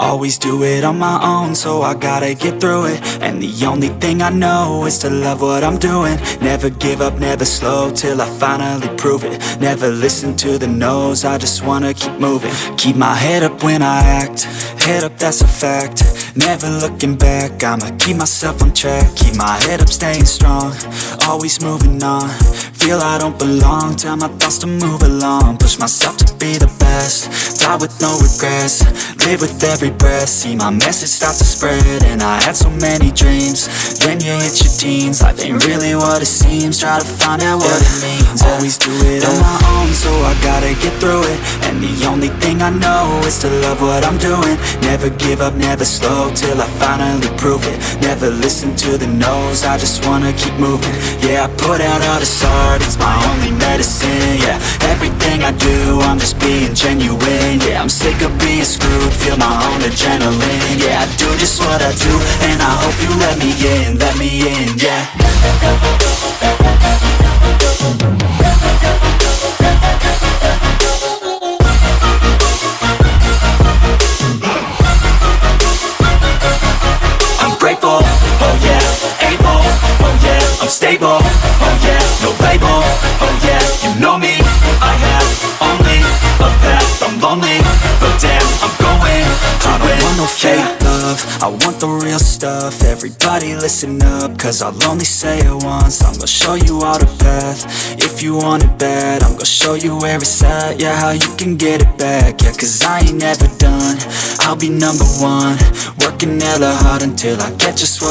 Always do it on my own, so I gotta get through it. And the only thing I know is to love what I'm doing. Never give up, never slow, till I finally prove it. Never listen to the no's, I just wanna keep moving. Keep my head up when I act, head up, that's a fact. Never looking back, I'ma keep myself on track. Keep my head up, staying strong, always moving on. Feel I don't belong, tell my thoughts to move along. Push myself to be the best, die with no regrets. Live with every breath, see my message start to spread. And I had so many dreams, then you hit your teens. Life ain't really what it seems, try to find out what it means. Always do it on my own, so I gotta get through it. And the only thing I know is to love what I'm doing. Never give up, never slow, till I finally prove it. Never listen to the no's, I just wanna keep moving. Yeah, I put out all this art, it's my only medicine. Yeah, everything I do, I'm just being genuine. Yeah, I'm sick of being screwed, feel my own adrenaline. Yeah, I do just what I do, and I hope you let me in, yeah. I'm grateful, oh yeah, able, oh yeah, I'm stable, oh yeah, no label, oh yeah, you know me, I have only a path, I'm lonely, but damn, I'm going to I don't want no fake love, I want the real stuff. Everybody listen up, cause I'll only say it once. I'm gonna show you all the path, if you want it bad. I'm gonna show you where it's at, yeah, how you can get it back. Yeah, cause I ain't never done, I'll be number one. Working hella hard until I get just what